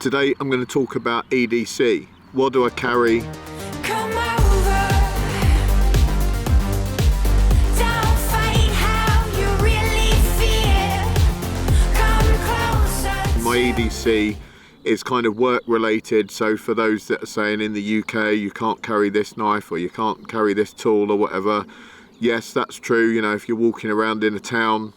Today I'm going to talk about EDC. What do I carry? Come over. Don't fight how you really feel. Come closer. My EDC is kind of work related, so for those that are saying in the UK you can't carry this knife or you can't carry this tool or whatever, yes, that's true. You know, if you're walking around in a town,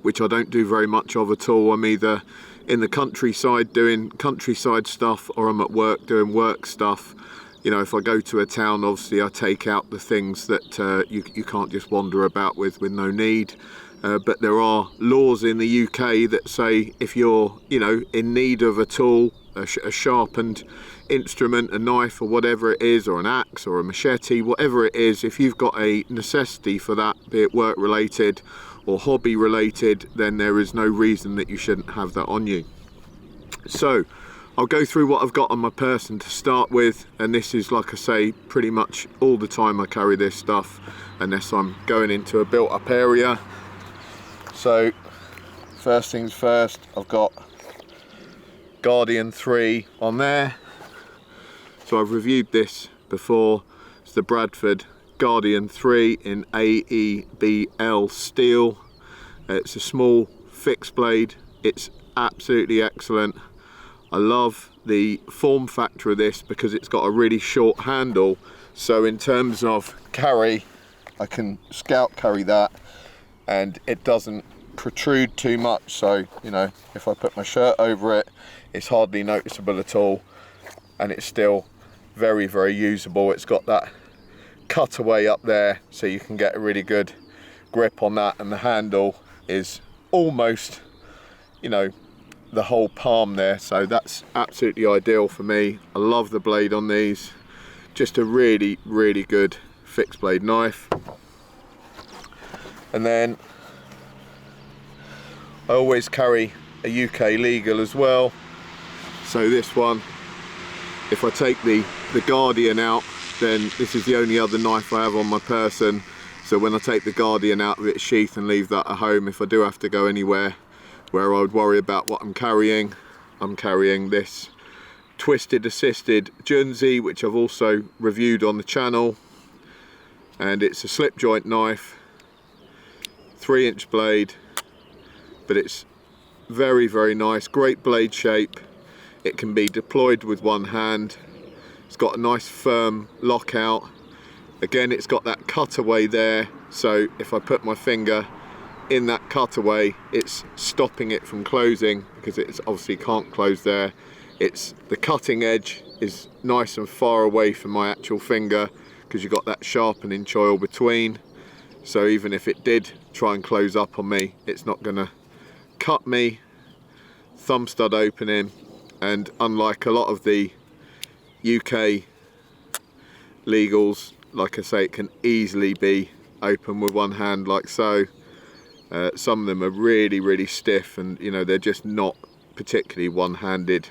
which I don't do very much of at all, I'm either in the countryside doing countryside stuff or I'm at work doing work stuff. You know, if I go to a town, obviously I take out the things that you can't just wander about with no need. But there are laws in the UK that say if you're, you know, in need of a tool, a sharpened instrument, a knife or whatever it is, or an axe or a machete, whatever it is, if you've got a necessity for that, be it work related or hobby related, then there is no reason that you shouldn't have that on you. So I'll go through what I've got on my person to start with, and this is, like I say, pretty much all the time I carry this stuff unless I'm going into a built up area. So first things first, I've got Guardian 3 on there. So I've reviewed this before. It's the Bradford Guardian 3 in AEBL steel. It's a small fixed blade. It's absolutely excellent. I love the form factor of this because it's got a really short handle, so in terms of carry I can scout carry that and it doesn't protrude too much, so you know, if I put my shirt over it, it's hardly noticeable at all, and it's still very, very usable. It's got that cutaway up there so you can get a really good grip on that, and the handle is almost, you know, the whole palm there, so that's absolutely ideal for me. I love the blade on these. Just a really, really good fixed blade knife. And then I always carry a UK legal as well. So this one, if I take the Guardian out, then this is the only other knife I have on my person. So when I take the Guardian out of its sheath and leave that at home, if I do have to go anywhere where I would worry about what I'm carrying this twisted assisted Junzi, which I've also reviewed on the channel, and it's a slip joint knife, 3-inch blade, but it's very, very nice, great blade shape. It can be deployed with one hand. It's got a nice firm lockout. Again, it's got that cutaway there, so if I put my finger in that cutaway, it's stopping it from closing because it's obviously can't close there. It's the cutting edge is nice and far away from my actual finger because you've got that sharpening choil between, so even if it did try and close up on me, it's not gonna cut me. Thumb stud opening, and unlike a lot of the UK legals, like I say, it can easily be open with one hand like so. Some of them are really, really stiff, and you know, they're just not particularly one-handed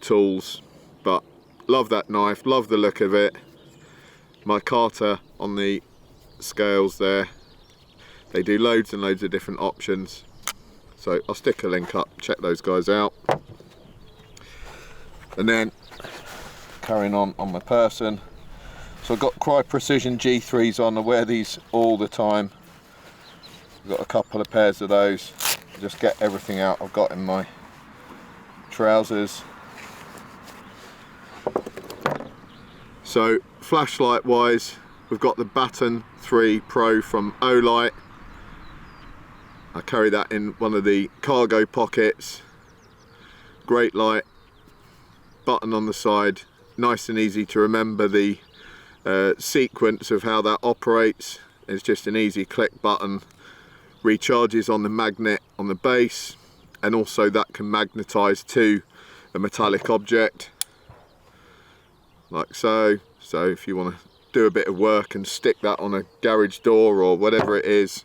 tools, but love that knife, love the look of it. My Carter on the scales there, they do loads and loads of different options, so I'll stick a link up, check those guys out. And then carrying on my person, so I've got Cry Precision G3s on. I wear these all the time. I've got a couple of pairs of those. Just get everything out I've got in my trousers. So flashlight wise, we've got the Baton 3 Pro from Olight. I carry that in one of the cargo pockets. Great light, button on the side, nice and easy to remember the sequence of how that operates. It's just an easy click button. Recharges on the magnet on the base, and also that can magnetize to a metallic object like so. So if you want to do a bit of work and stick that on a garage door or whatever it is,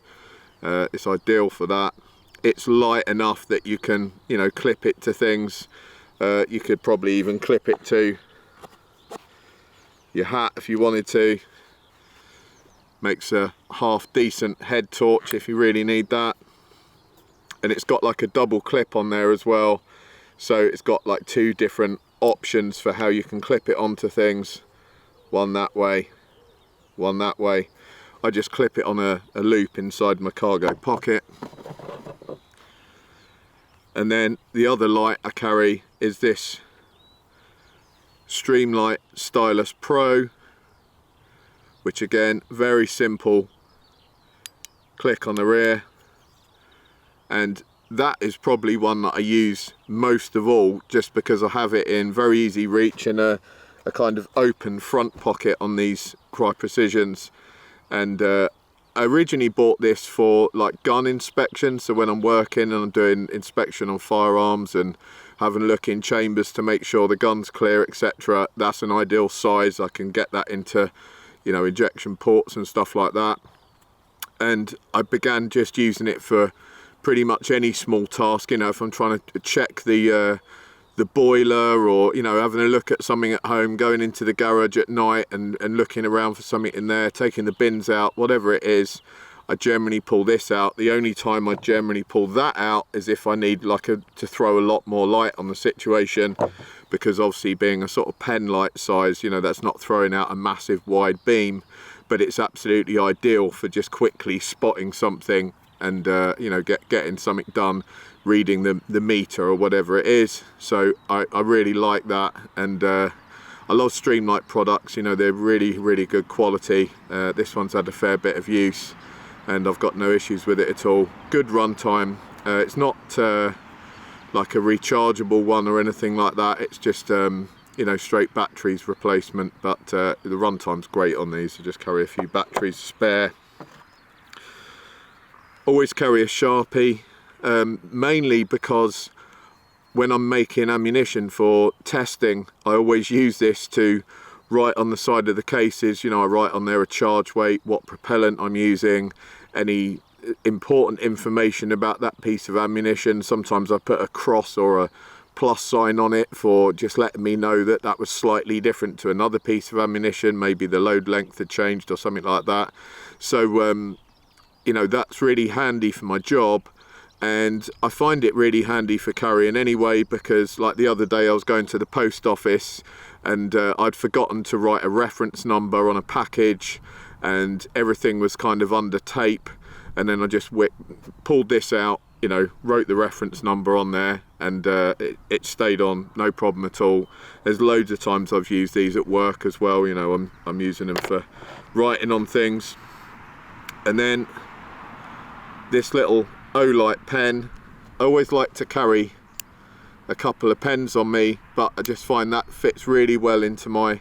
it's ideal for that. It's light enough that you can, you know, clip it to things. You could probably even clip it to your hat if you wanted to. Makes a half decent head torch if you really need that. And it's got like a double clip on there as well, So it's got like 2 different options for how you can clip it onto things. One that way, one that way. I just clip it on a loop inside my cargo pocket. And then the other light I carry is this Streamlight Stylus Pro, which again, very simple. Click on the rear, and that is probably one that I use most of all, just because I have it in very easy reach in a kind of open front pocket on these Cry Precisions. And I originally bought this for like gun inspection, so when I'm working and I'm doing inspection on firearms and having a look in chambers to make sure the gun's clear, etc., that's an ideal size. I can get that into, you know, injection ports and stuff like that. And I began just using it for pretty much any small task. You know, if I'm trying to check the boiler, or, you know, having a look at something at home, going into the garage at night and looking around for something in there, taking the bins out, whatever it is, I generally pull this out. The only time I generally pull that out is if I need like to throw a lot more light on the situation, because obviously being a sort of pen light size, you know, that's not throwing out a massive wide beam, but it's absolutely ideal for just quickly spotting something and you know, getting something done, reading the meter or whatever it is. So I really like that, and I love Streamlight products. You know, they're really good quality. This one's had a fair bit of use and I've got no issues with it at all. Good runtime. It's not like a rechargeable one or anything like that. It's just you know, straight batteries replacement, but the runtime's great on these. So just carry a few batteries spare. Always carry a Sharpie, mainly because when I'm making ammunition for testing, I always use this to write on the side of the cases. You know, I write on there a charge weight, what propellant I'm using, any important information about that piece of ammunition. Sometimes I put a cross or a plus sign on it for just letting me know that that was slightly different to another piece of ammunition. Maybe the load length had changed or something like that. So you know, that's really handy for my job, and I find it really handy for carrying anyway, because like the other day I was going to the post office and I'd forgotten to write a reference number on a package, and everything was kind of under tape, and then I just pulled this out, you know, wrote the reference number on there, and it stayed on, no problem at all. There's loads of times I've used these at work as well. You know, I'm using them for writing on things. And then this little Olight pen. I always like to carry a couple of pens on me, but I just find that fits really well into my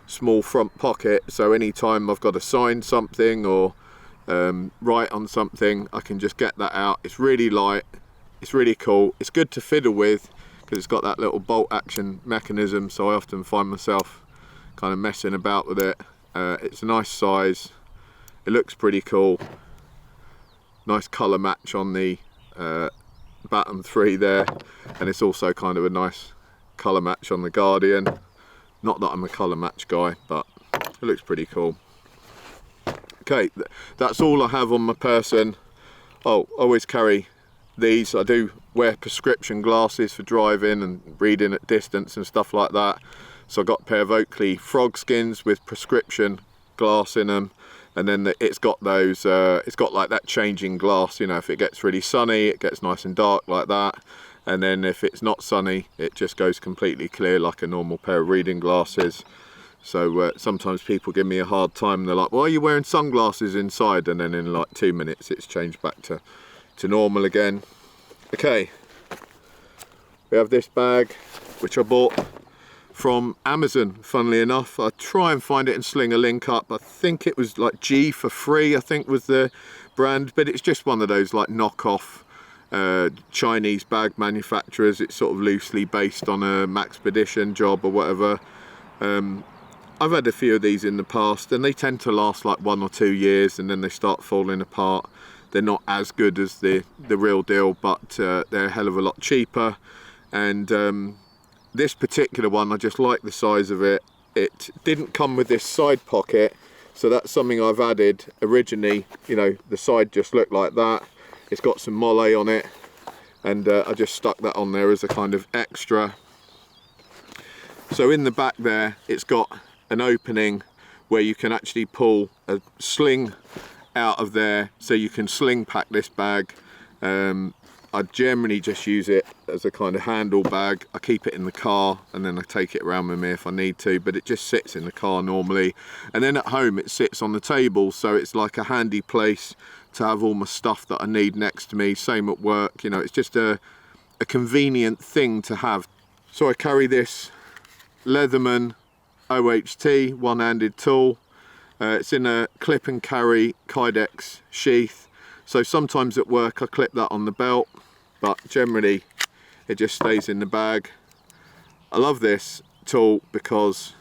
small front pocket. So anytime I've got to sign something or write on something, I can just get that out. It's really light, it's really cool, it's good to fiddle with because it's got that little bolt action mechanism, so I often find myself kind of messing about with it. It's a nice size, it looks pretty cool. Nice colour match on the Baton 3 there, and it's also kind of a nice colour match on the Guardian. Not that I'm a colour match guy, but it looks pretty cool. Okay, that's all I have on my person. Oh, I always carry these. I do wear prescription glasses for driving and reading at distance and stuff like that. So I got a pair of Oakley frog skins with prescription glass in them. And then it's got those, it's got like that changing glass, you know, if it gets really sunny, it gets nice and dark like that. And then if it's not sunny, it just goes completely clear like a normal pair of reading glasses. So sometimes people give me a hard time. They're like, why are you wearing sunglasses inside? And then in like 2 minutes, it's changed back to normal again. Okay, we have this bag, which I bought from Amazon, funnily enough. I try and find it and sling a link up. I think it was like G for free, I think was the brand, but it's just one of those like knockoff Chinese bag manufacturers. It's sort of loosely based on a Maxpedition job or whatever. I've had a few of these in the past and they tend to last like 1 or 2 years and then they start falling apart. They're not as good as the real deal, but they're a hell of a lot cheaper. And this particular one, I just like the size of it. It didn't come with this side pocket, so that's something I've added. Originally, you know, the side just looked like that. It's got some molle on it, and I just stuck that on there as a kind of extra. So in the back there, it's got an opening where you can actually pull a sling out of there, so you can sling pack this bag. I generally just use it as a kind of handle bag. I keep it in the car and then I take it around with me if I need to, but it just sits in the car normally. And then at home it sits on the table, so it's like a handy place to have all my stuff that I need next to me. Same at work, you know, it's just a convenient thing to have. So I carry this Leatherman OHT one-handed tool. It's in a clip and carry Kydex sheath, so sometimes at work I clip that on the belt, but generally it just stays in the bag. I love this tool because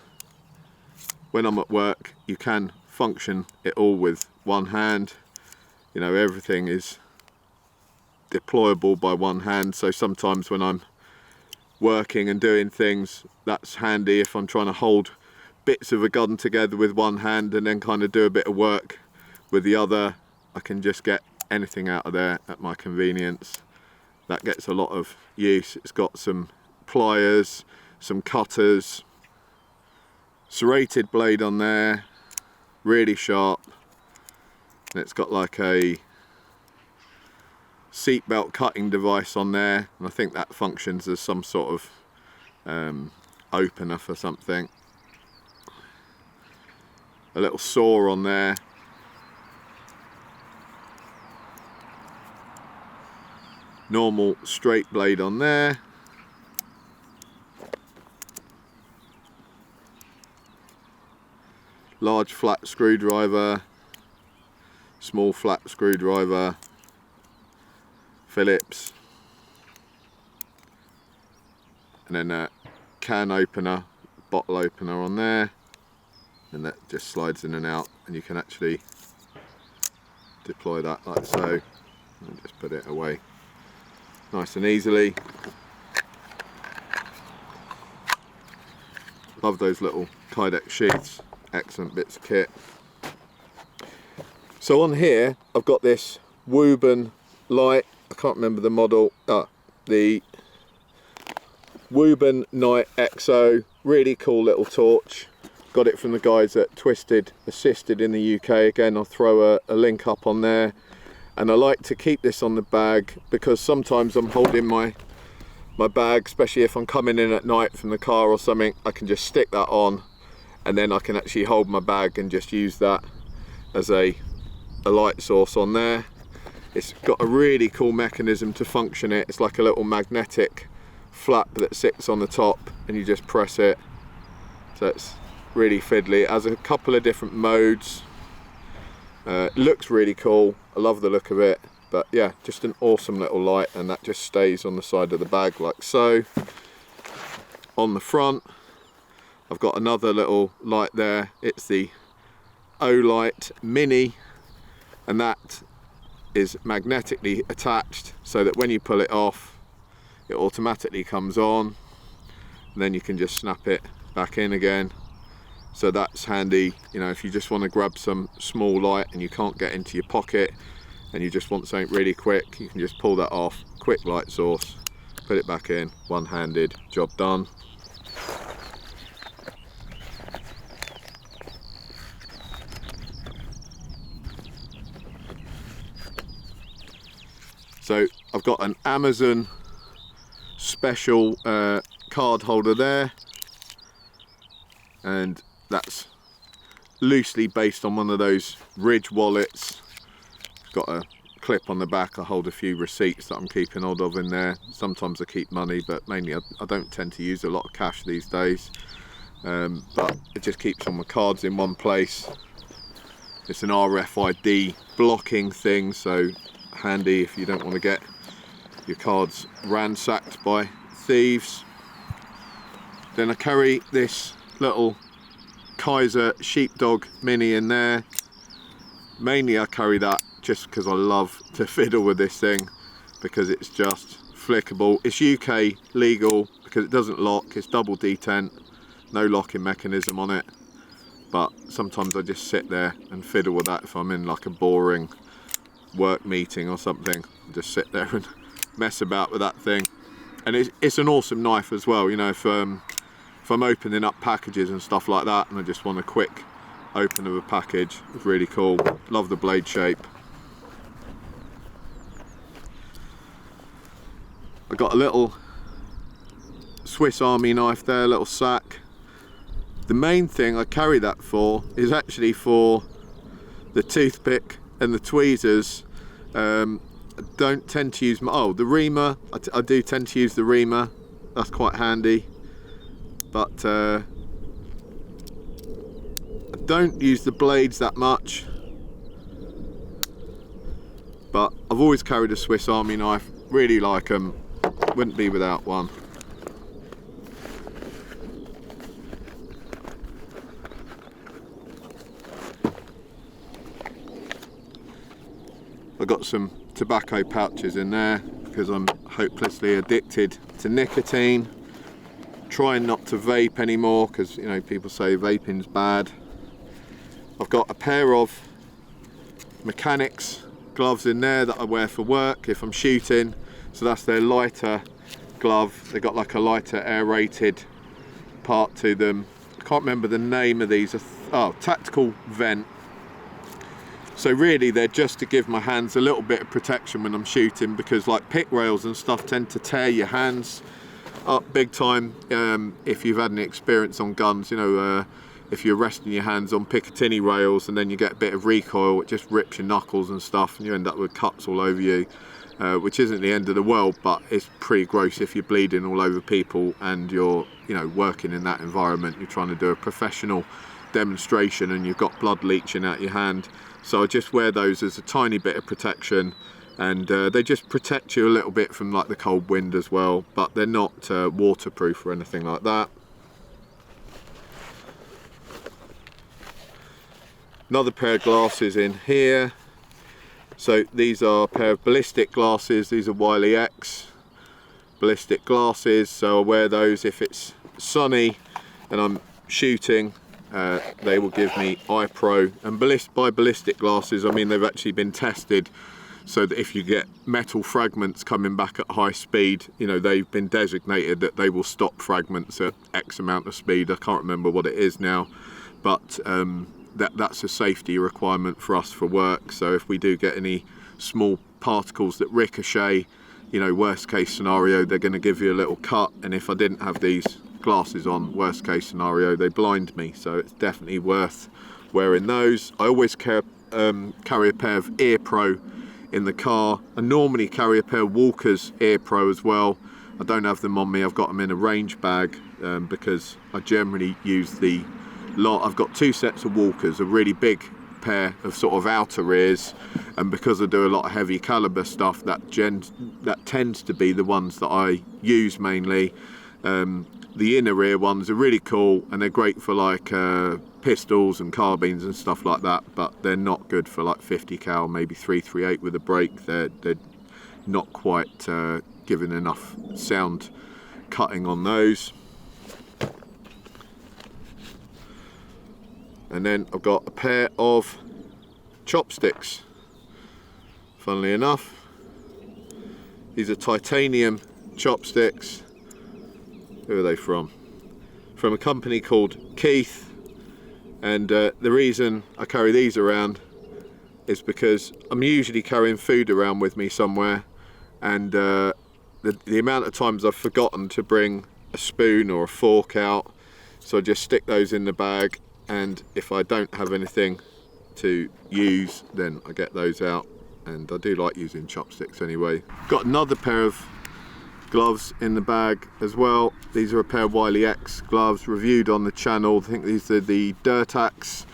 when I'm at work you can function it all with one hand. You know, everything is deployable by one hand, so sometimes when I'm working and doing things, that's handy if I'm trying to hold bits of a gun together with one hand and then kind of do a bit of work with the other. I can just get anything out of there at my convenience. That gets a lot of use. It's got some pliers, some cutters, serrated blade on there, really sharp, and it's got like a seatbelt cutting device on there, and I think that functions as some sort of opener for something. A little saw on there. Normal straight blade on there. Large flat screwdriver, small flat screwdriver, Phillips, and then a can opener, bottle opener on there, and that just slides in and out, and you can actually deploy that like so, and just put it away nice and easily. Love those little Kydex sheaths, excellent bits of kit. So on here I've got this Woburn light, I can't remember the model, the Woburn Night XO, really cool little torch. Got it from the guys at Twisted Assisted in the UK. Again, I'll throw a link up on there. And I like to keep this on the bag because sometimes I'm holding my bag, especially if I'm coming in at night from the car or something, I can just stick that on and then I can actually hold my bag and just use that as a light source on there. It's got a really cool mechanism to function it. It's like a little magnetic flap that sits on the top and you just press it. So it's really fiddly. It has a couple of different modes. Looks really cool. I love the look of it. But yeah, just an awesome little light, and that just stays on the side of the bag like so. On the front, I've got another little light there. It's the O-Light Mini, and that is magnetically attached so that when you pull it off, it automatically comes on, and then you can just snap it back in again. So that's handy, you know, if you just want to grab some small light and you can't get into your pocket and you just want something really quick, you can just pull that off, quick light source, put it back in, one-handed, job done. So I've got an Amazon special card holder there, and that's loosely based on one of those Ridge wallets. Got a clip on the back. I hold a few receipts that I'm keeping hold of in there. Sometimes I keep money, but mainly I don't tend to use a lot of cash these days. But it just keeps all my cards in one place. It's an RFID blocking thing, so handy if you don't want to get your cards ransacked by thieves. Then I carry this little Kaiser Sheepdog Mini in there. Mainly I carry that just because I love to fiddle with this thing, because it's just flickable. It's UK legal because it doesn't lock, it's double detent, no locking mechanism on it, but sometimes I just sit there and fiddle with that if I'm in like a boring work meeting or something. Just sit there and mess about with that thing. And it's an awesome knife as well, you know, if I'm opening up packages and stuff like that and I just want a quick open of a package, it's really cool. Love the blade shape. I got a little Swiss Army knife there, a little sack. The main thing I carry that for is actually for the toothpick and the tweezers. I don't tend to use the reamer. I do tend to use the reamer. That's quite handy. But I don't use the blades that much. But I've always carried a Swiss Army knife. Really like them. Wouldn't be without one. I've got some tobacco pouches in there because I'm hopelessly addicted to nicotine. Trying not to vape anymore because, you know, people say vaping's bad. I've got a pair of mechanics gloves in there that I wear for work if I'm shooting. So that's their lighter glove. They've got like a lighter aerated part to them. I can't remember the name of these. Oh, tactical vent. So really they're just to give my hands a little bit of protection when I'm shooting, because like pick rails and stuff tend to tear your hands up big time. If you've had any experience on guns, you know, if you're resting your hands on Picatinny rails and then you get a bit of recoil, it just rips your knuckles and stuff and you end up with cuts all over you, which isn't the end of the world, but it's pretty gross if you're bleeding all over people and you're, you know, working in that environment. You're trying to do a professional demonstration and you've got blood leaching out your hand. So I just wear those as a tiny bit of protection, and they just protect you a little bit from like the cold wind as well, but they're not waterproof or anything like that. Another pair of glasses in here. So these are a pair of ballistic glasses. These are Wiley X ballistic glasses, so I wear those if it's sunny and I'm shooting. They will give me eye pro, and by ballistic glasses I mean they've actually been tested so that if you get metal fragments coming back at high speed, you know, they've been designated that they will stop fragments at X amount of speed. I can't remember what it is now, but that's a safety requirement for us for work. So if we do get any small particles that ricochet, you know, worst case scenario, they're going to give you a little cut. And if I didn't have these glasses on, worst case scenario, they blind me. So it's definitely worth wearing those. I always carry a pair of Ear Pro in the car. I normally carry a pair of Walker's Ear Pro as well. I don't have them on me. I've got them in a range bag because I generally use the lot. I've got two sets of Walkers, a really big pair of sort of outer ears, and because I do a lot of heavy caliber stuff, that tends to be the ones that I use mainly. The inner ear ones are really cool and they're great for like pistols and carbines and stuff like that, but they're not good for like 50 cal, maybe 338 with a break. They're not quite giving enough sound cutting on those. And then I've got a pair of chopsticks, funnily enough. These are titanium chopsticks. Who are they from? From a company called Keith. And the reason I carry these around is because I'm usually carrying food around with me somewhere, and the amount of times I've forgotten to bring a spoon or a fork out, so I just stick those in the bag, and if I don't have anything to use, then I get those out. And I do like using chopsticks anyway. Got another pair of gloves in the bag as well. These are a pair of Wiley X gloves reviewed on the channel. I think these are the Dirtax,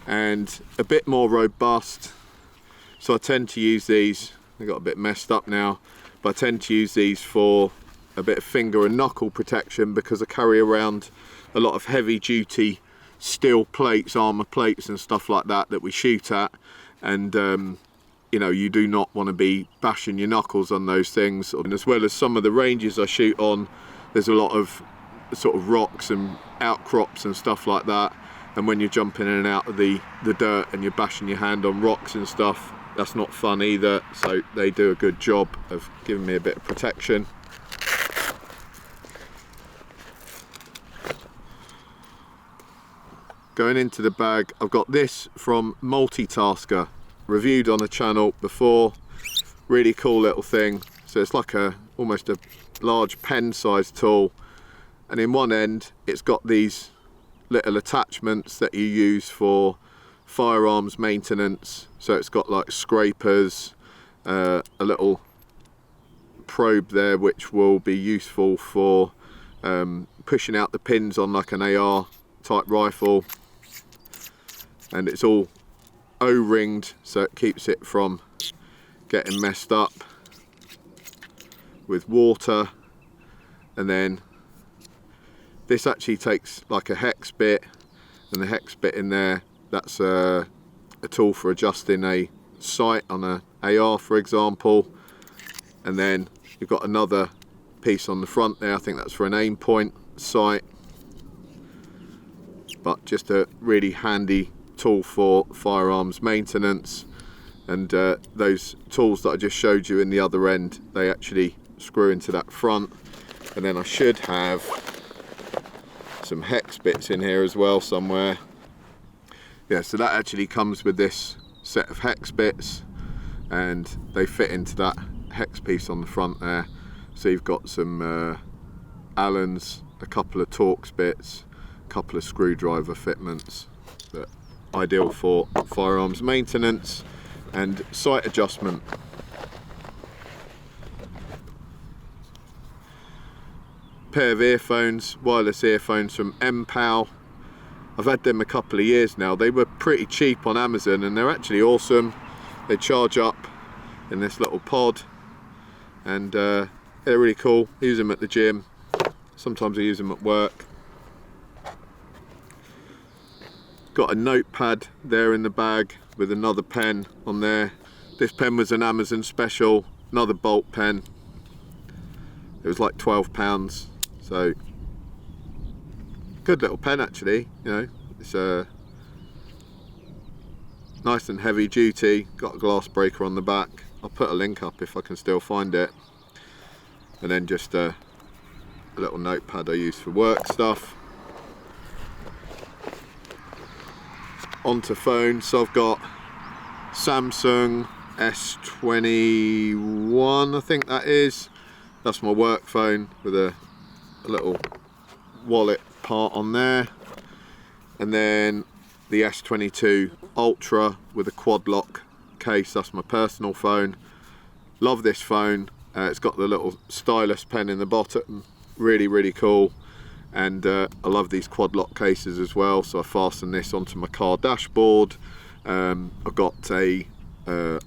and a bit more robust, so I tend to use these. They got a bit messed up now, but I tend to use these for a bit of finger and knuckle protection because I carry around a lot of heavy duty steel plates, armor plates and stuff like that we shoot at, and you know, you do not want to be bashing your knuckles on those things. And as well as some of the ranges I shoot on, there's a lot of sort of rocks and outcrops and stuff like that, and when you're jumping in and out of the dirt and you're bashing your hand on rocks and stuff, that's not fun either, so they do a good job of giving me a bit of protection. Going into the bag, I've got this from Multitasker, reviewed on the channel before. Really cool little thing. So it's like almost a large pen sized tool, and in one end it's got these little attachments that you use for firearms maintenance. So it's got like scrapers, a little probe there which will be useful for pushing out the pins on like an AR type rifle, and it's all O-ringed so it keeps it from getting messed up with water. And then this actually takes like a hex bit, and the hex bit in there, that's a tool for adjusting a sight on a AR, for example. And then you've got another piece on the front there, I think that's for an aim point sight. But just a really handy tool for firearms maintenance. And those tools that I just showed you in the other end, they actually screw into that front. And then I should have some hex bits in here as well somewhere. Yeah, so that actually comes with this set of hex bits, and they fit into that hex piece on the front there. So you've got some Allens, a couple of Torx bits, a couple of screwdriver fitments, that ideal for firearms maintenance and sight adjustment. Pair of earphones, wireless earphones from MPAL. I've had them a couple of years now. They were pretty cheap on Amazon and they're actually awesome. They charge up in this little pod, and they're really cool. I use them at the gym. Sometimes I use them at work. Got a notepad there in the bag with another pen on there. This pen was an Amazon special, another Bolt pen. It was like £12, so good little pen actually. You know, it's nice and heavy duty. Got a glass breaker on the back. I'll put a link up if I can still find it. And then just a little notepad I use for work stuff. Onto phones, so I've got Samsung S21, I think that is. That's my work phone with a little wallet part on there. And then the S22 Ultra with a quad lock case, that's my personal phone. Love this phone. It's got the little stylus pen in the bottom, really, really cool. And I love these quad lock cases as well, so I fasten this onto my car dashboard. I've got a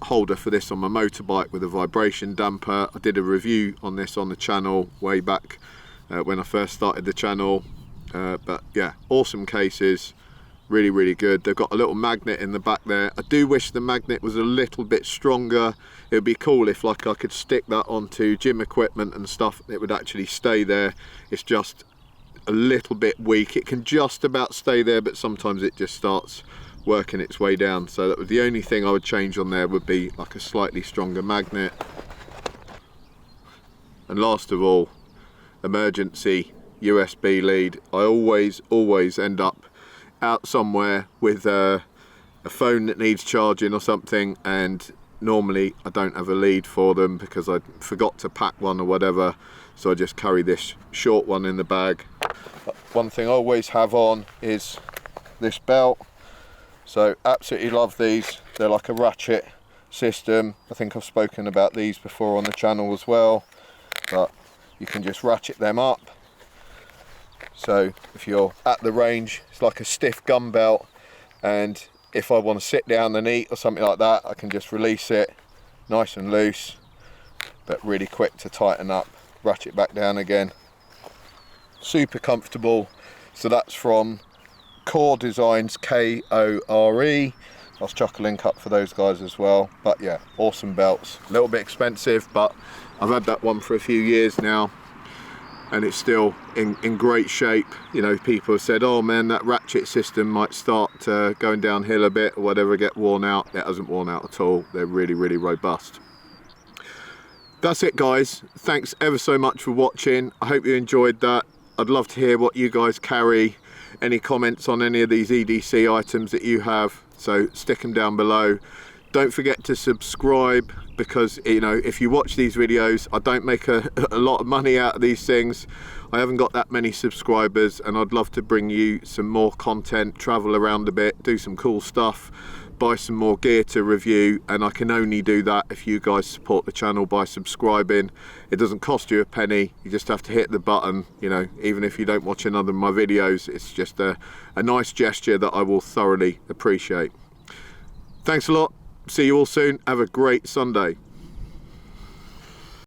holder for this on my motorbike with a vibration damper. I did a review on this on the channel way back when I first started the channel. But yeah, awesome cases, really, really good. They've got a little magnet in the back there. I do wish the magnet was a little bit stronger. It would be cool if like I could stick that onto gym equipment and stuff, it would actually stay there. It's just a little bit weak. It can just about stay there, but sometimes it just starts working its way down. So that was the only thing I would change on there, would be like a slightly stronger magnet. And last of all, emergency USB lead. I always end up out somewhere with a phone that needs charging or something, and normally I don't have a lead for them because I forgot to pack one or whatever, so I just carry this short one in the bag. One thing I always have on is this belt, so absolutely love these. They're like a ratchet system. I think I've spoken about these before on the channel as well, but you can just ratchet them up. So if you're at the range, it's like a stiff gun belt, and if I want to sit down and eat or something like that, I can just release it nice and loose, but really quick to tighten up, ratchet back down again. Super comfortable. So that's from Core Designs, K-O-R-E. I'll chuck a link up for those guys as well. But yeah, awesome belts. A little bit expensive, but I've had that one for a few years now. and it's still in great shape. You know, people have said, oh man, that ratchet system might start going downhill a bit or whatever, get worn out. It hasn't worn out at all. They're really, really robust. That's it, guys. Thanks ever so much for watching. I hope you enjoyed that. I'd love to hear what you guys carry, any comments on any of these EDC items that you have, so stick them down below. Don't forget to subscribe, because you know, if you watch these videos, I don't make a lot of money out of these things. I haven't got that many subscribers, and I'd love to bring you some more content, travel around a bit, do some cool stuff, buy some more gear to review, and I can only do that if you guys support the channel by subscribing. It doesn't cost you a penny, you just have to hit the button. You know, even if you don't watch another of my videos, it's just a nice gesture that I will thoroughly appreciate. Thanks a lot, see you all soon, have a great Sunday.